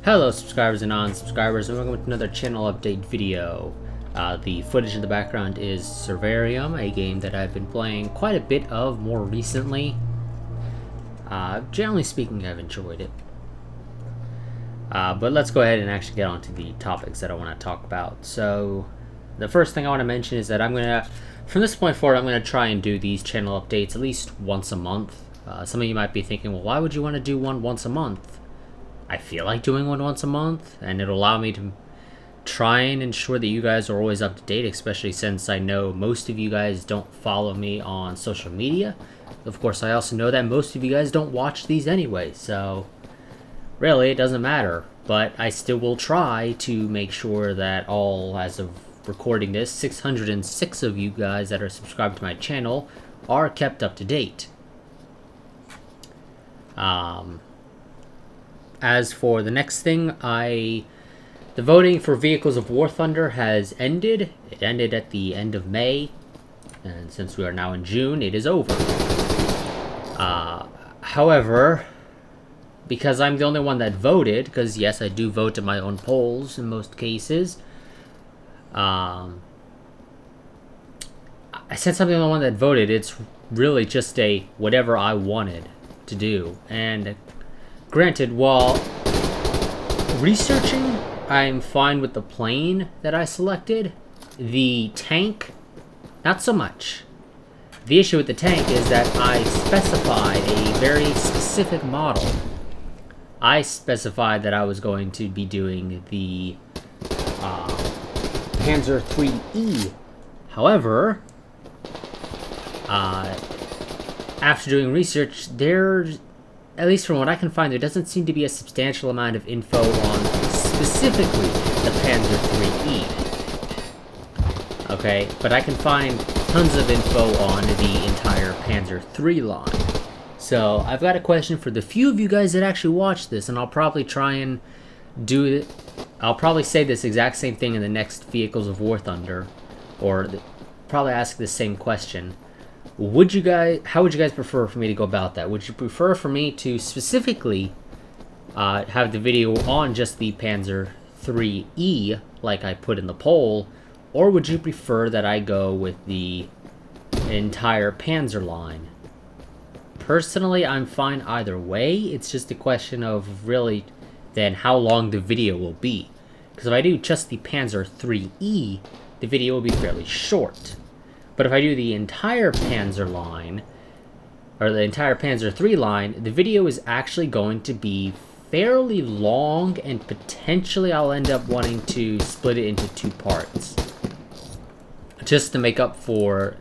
Hello subscribers and non-subscribers, and welcome to another channel update video. The footage in the background is Servarium, a game that I've been playing quite a bit of more recently. Generally speaking, I've enjoyed it. But let's go ahead and actually get on to the topics that I want to talk about. So, the first thing I want to mention is that from this point forward, I'm going to try and do these channel updates at least once a month. Some of you might be thinking, well, why would you want to do one once a month? I feel like doing one once a month, and it'll allow me to try and ensure that you guys are always up to date, especially since I know most of you guys don't follow me on social media. Of course, I also know that most of you guys don't watch these anyway, so really it doesn't matter. But I still will try to make sure that all, as of recording this, 606 of you guys that are subscribed to my channel are kept up to date. As for the next thing, the voting for Vehicles of War Thunder has ended. It ended at the end of May, and since we are now in June, it is over. However, because I'm the only one that voted, because yes, I do vote in my own polls in most cases, since I'm the only one that voted, it's really just a whatever I wanted to do. And granted, while researching, I'm fine with the plane that I selected. The tank, not so much. The issue with the tank is that I specified a very specific model. I specified that I was going to be doing the Panzer IIIe. However, after doing research, at least from what I can find, there doesn't seem to be a substantial amount of info on specifically the Panzer IIIe. Okay, but I can find tons of info on the entire Panzer III line. So I've got a question for the few of you guys that actually watch this, and I'll probably try and do it. I'll probably say this exact same thing in the next Vehicles of War Thunder, or probably ask the same question. How would you guys prefer for me to go about that? Would you prefer for me to specifically have the video on just the Panzer IIIe, like I put in the poll, or would you prefer that I go with the entire Panzer line? Personally, I'm fine either way. It's just a question of really then how long the video will be. Because if I do just the Panzer IIIe, the video will be fairly short. But if I do the entire Panzer line, or the entire Panzer III line, the video is actually going to be fairly long, and potentially I'll end up wanting to split it into two parts. Just to make up for,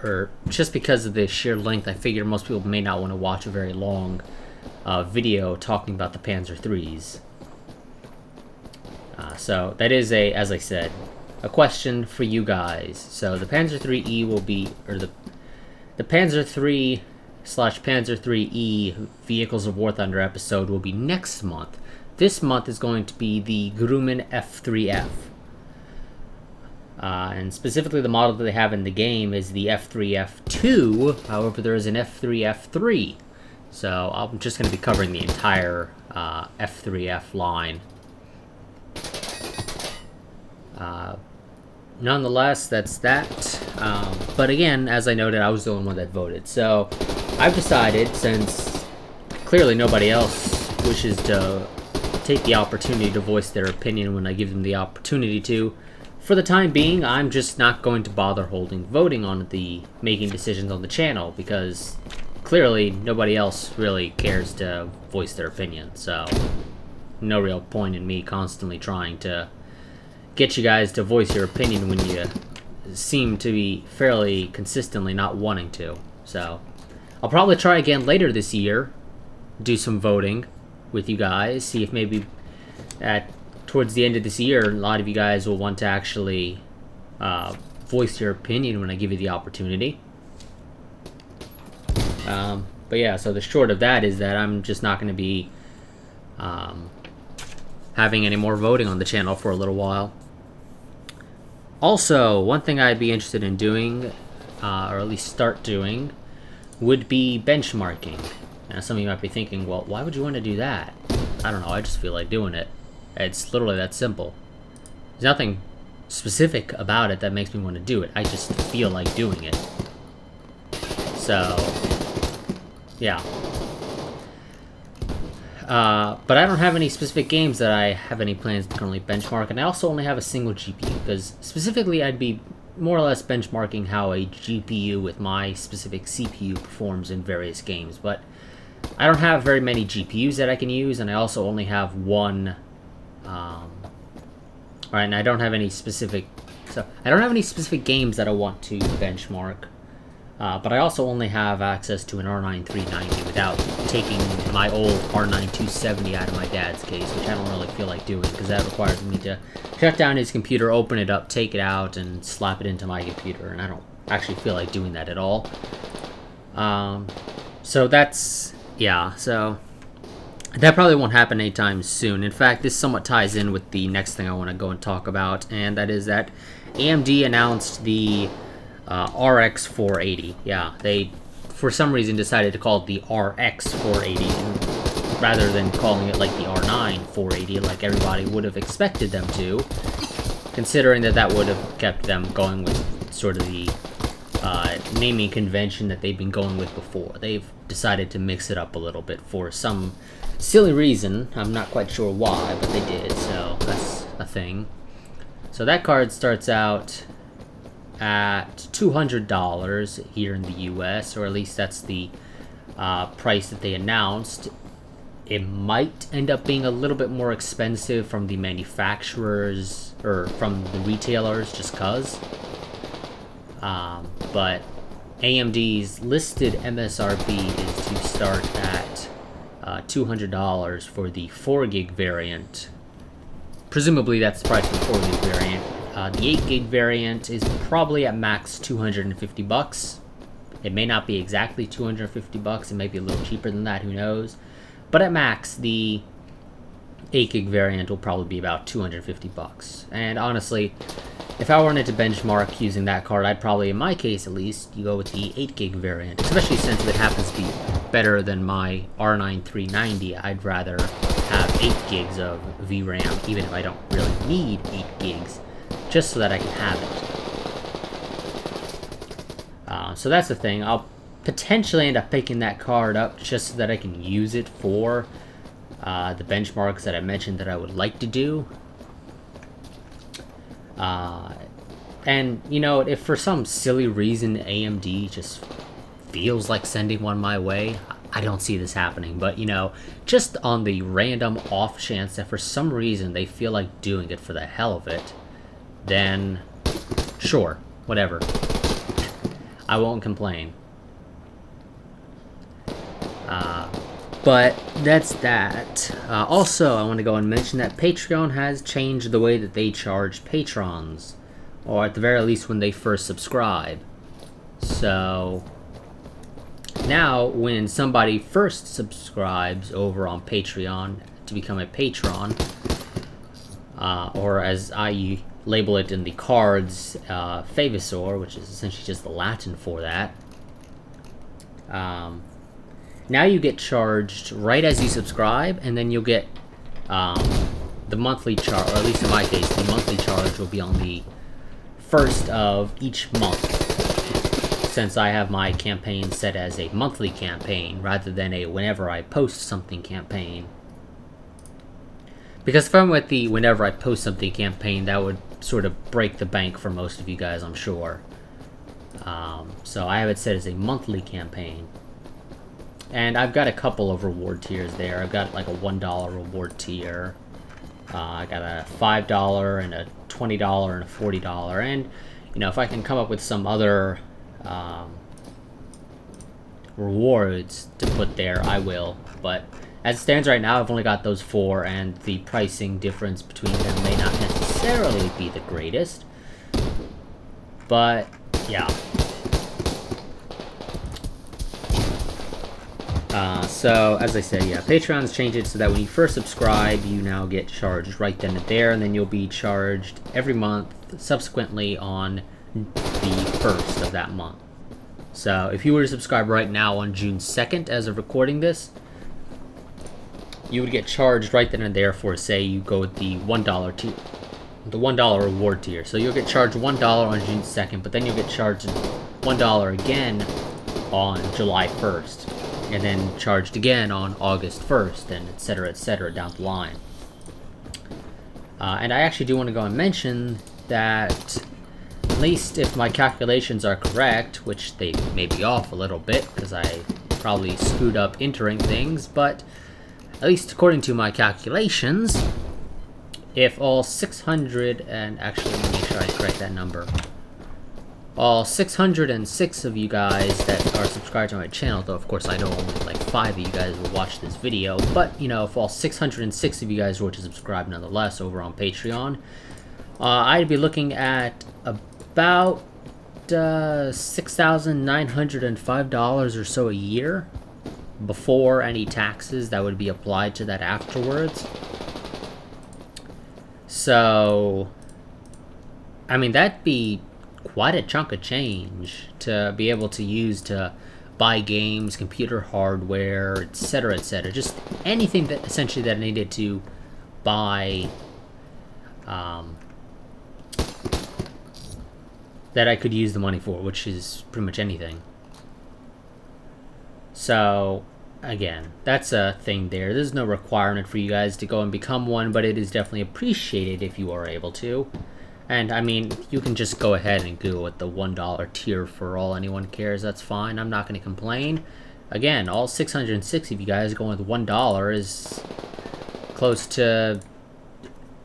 or just because of the sheer length, I figure most people may not want to watch a very long video talking about the Panzer IIIs. So that is as I said, a question for you guys. So the Panzer IIIe will be, or the Panzer III / Panzer IIIe Vehicles of War Thunder episode will be next month. This month is going to be the Grumman F3F. And specifically the model that they have in the game is the F3F2, however there is an F3F3. So I'm just going to be covering the entire F3F line. Nonetheless, that's that. But again, as I noted, I was the only one that voted. So I've decided, since clearly nobody else wishes to take the opportunity to voice their opinion when I give them the opportunity to, for the time being, I'm just not going to bother holding voting on making decisions on the channel, because clearly nobody else really cares to voice their opinion. So no real point in me constantly trying to get you guys to voice your opinion when you seem to be fairly consistently not wanting to. So I'll probably try again later this year, do some voting with you guys, see if maybe towards the end of this year a lot of you guys will want to actually voice your opinion when I give you the opportunity. But yeah, so the short of that is that I'm just not going to be having any more voting on the channel for a little while. Also, one thing I'd be interested in doing, or at least start doing, would be benchmarking. Now some of you might be thinking, well, why would you want to do that? I don't know, I just feel like doing it. It's literally that simple. There's nothing specific about it that makes me want to do it. I just feel like doing it. So, yeah. But I don't have any specific games that I have any plans to currently benchmark, and I also only have a single GPU, because specifically I'd be more or less benchmarking how a GPU with my specific CPU performs in various games, but I don't have very many GPUs that I can use, and I also only have one, alright, and I don't have any specific games that I want to benchmark. But I also only have access to an R9 390 without taking my old R9 270 out of my dad's case, which I don't really feel like doing, because that requires me to shut down his computer, open it up, take it out, and slap it into my computer, and I don't actually feel like doing that at all. So that's, yeah, so that probably won't happen anytime soon. In fact, this somewhat ties in with the next thing I want to go and talk about, and that is that AMD announced the RX 480. Yeah, they for some reason decided to call it the RX 480 rather than calling it like the R9 480 like everybody would have expected them to, considering that that would have kept them going with sort of the naming convention that they've been going with before. They've decided to mix it up a little bit for some silly reason. I'm not quite sure why, but they did, so that's a thing. So that card starts out at $200 here in the US, or at least that's the price that they announced. It might end up being a little bit more expensive from the manufacturers or from the retailers, just cause. But AMD's listed MSRP is to start at $200 for the 4 gig variant. Presumably that's the price for the 4 gig variant. The 8 gig variant is probably at max $250. It may not be exactly $250. It may be a little cheaper than that. Who knows? But at max, the 8 gig variant will probably be about $250. And honestly, if I wanted to benchmark using that card, I'd probably, in my case at least, you go with the 8 gig variant. Especially since it happens to be better than my R9 390. I'd rather have 8 gigs of VRAM, even if I don't really need 8 gigs. Just so that I can have it. So that's the thing. I'll potentially end up picking that card up just so that I can use it for the benchmarks that I mentioned that I would like to do. And, you know, if for some silly reason AMD just feels like sending one my way, I don't see this happening. But, you know, just on the random off chance that for some reason they feel like doing it for the hell of it, then sure, whatever. I won't complain. But that's that. Also, I want to go and mention that Patreon has changed the way that they charge patrons, or at the very least when they first subscribe. So now when somebody first subscribes over on Patreon to become a patron, or as I label it in the cards, Favosor, which is essentially just the Latin for that. Now you get charged right as you subscribe, and then you'll get the monthly charge, or at least in my case, the monthly charge will be on the first of each month, since I have my campaign set as a monthly campaign rather than a whenever I post something campaign. Because if I'm with the whenever I post something campaign, that would sort of break the bank for most of you guys, I'm sure. So I have it set as a monthly campaign. And I've got a couple of reward tiers there. I've got like a $1 reward tier. I got a $5 and a $20 and a $40. And, you know, if I can come up with some other rewards to put there, I will. But as it stands right now, I've only got those 4, and the pricing difference between them may not necessarily be the greatest. But, yeah. So, as I said, yeah, Patreon's changed it so that when you first subscribe, you now get charged right then and there, and then you'll be charged every month subsequently on the 1st of that month. So, if you were to subscribe right now on June 2nd as of recording this, you would get charged right then and there for, say, you go with the $1 tier, the $1 reward tier. So you'll get charged $1 on June 2nd, but then you'll get charged $1 again on July 1st, and then charged again on August 1st, and etc. down the line. And I actually do want to go and mention that, at least if my calculations are correct, which they may be off a little bit because I probably screwed up entering things, but at least according to my calculations, if all 600, and actually let me make sure I correct that number, all 606 of you guys that are subscribed to my channel, though of course I know only like 5 of you guys will watch this video, but you know, if all 606 of you guys were to subscribe nonetheless over on Patreon, I'd be looking at about $6,905 or so a year before any taxes that would be applied to that afterwards. So, I mean, that'd be quite a chunk of change to be able to use to buy games, computer hardware, etc. Just anything that essentially that I needed to buy, that I could use the money for, which is pretty much anything. So, again, that's a thing there. There's no requirement for you guys to go and become one, but it is definitely appreciated if you are able to. And, I mean, you can just go ahead and go with the $1 tier for all anyone cares. That's fine. I'm not going to complain. Again, all 606 of you guys going with $1 is close to,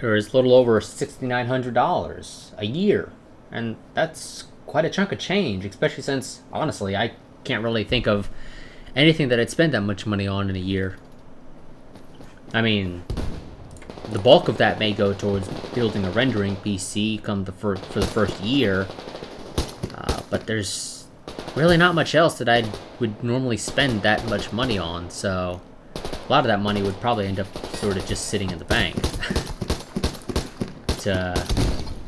or is a little over $6,900 a year. And that's quite a chunk of change, especially since, honestly, I can't really think of anything that I'd spend that much money on in a year. I mean, the bulk of that may go towards building a rendering PC for the first year, but there's really not much else that I would normally spend that much money on, so a lot of that money would probably end up sort of just sitting in the bank to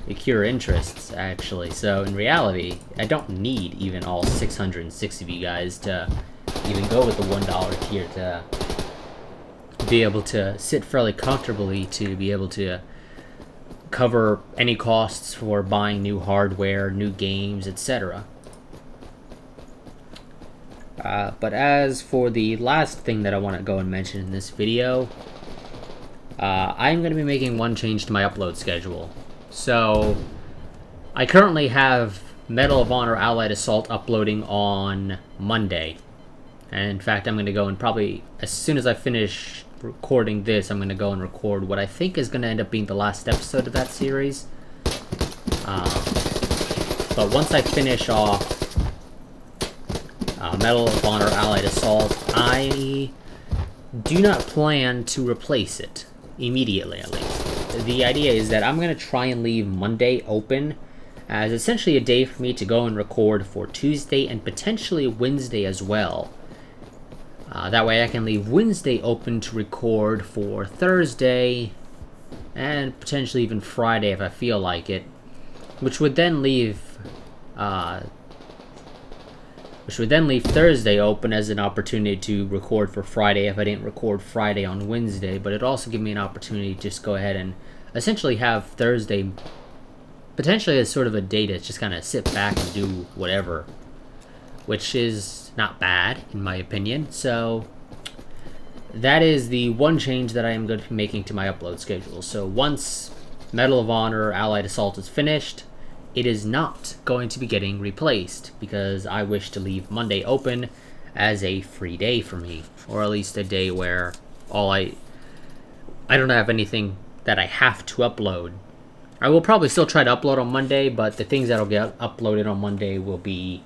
accrue interests, actually. So in reality, I don't need even all 606 of you guys to even go with the $1 tier to be able to sit fairly comfortably to be able to cover any costs for buying new hardware, new games, etc. But as for the last thing that I want to go and mention in this video, I'm going to be making one change to my upload schedule. So, I currently have Medal of Honor Allied Assault uploading on Monday. And in fact, I'm going to go and probably, as soon as I finish recording this, I'm going to go and record what I think is going to end up being the last episode of that series. But once I finish off Medal of Honor Allied Assault, I do not plan to replace it immediately, at least. The idea is that I'm going to try and leave Monday open as essentially a day for me to go and record for Tuesday and potentially Wednesday as well. That way I can leave Wednesday open to record for Thursday and potentially even Friday if I feel like it, which would then leave Thursday open as an opportunity to record for Friday if I didn't record Friday on Wednesday, but it'd also give me an opportunity to just go ahead and essentially have Thursday potentially as sort of a day to just kind of sit back and do whatever, which is not bad in my opinion. So that is the one change that I am going to be making to my upload schedule. So once Medal of Honor Allied Assault is finished, it is not going to be getting replaced because I wish to leave Monday open as a free day for me, or at least a day where I don't have anything that I have to upload. I will probably still try to upload on Monday, but the things that'll get uploaded on Monday will be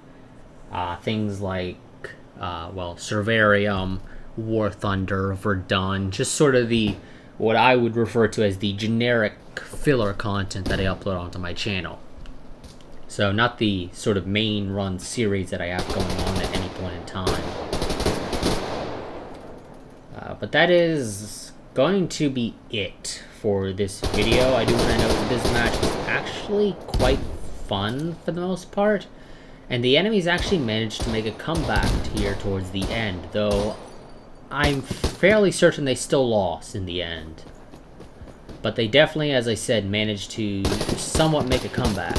things like Servarium, War Thunder, Verdun, just sort of what I would refer to as the generic filler content that I upload onto my channel. So not the sort of main run series that I have going on at any point in time. But that is going to be it for this video. I do want to note that this match was actually quite fun for the most part, and the enemies actually managed to make a comeback here towards the end, though I'm fairly certain they still lost in the end. But they definitely, as I said, managed to somewhat make a comeback.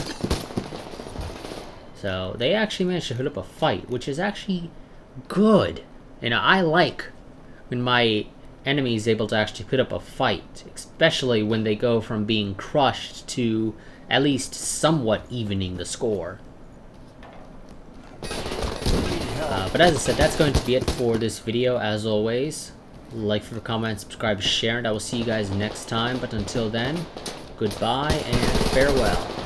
So they actually managed to put up a fight, which is actually good. And I like when my enemy is able to actually put up a fight, especially when they go from being crushed to at least somewhat evening the score. But as I said, that's going to be it for this video. As always, like, comment, subscribe, share, and I will see you guys next time. But until then, goodbye and farewell.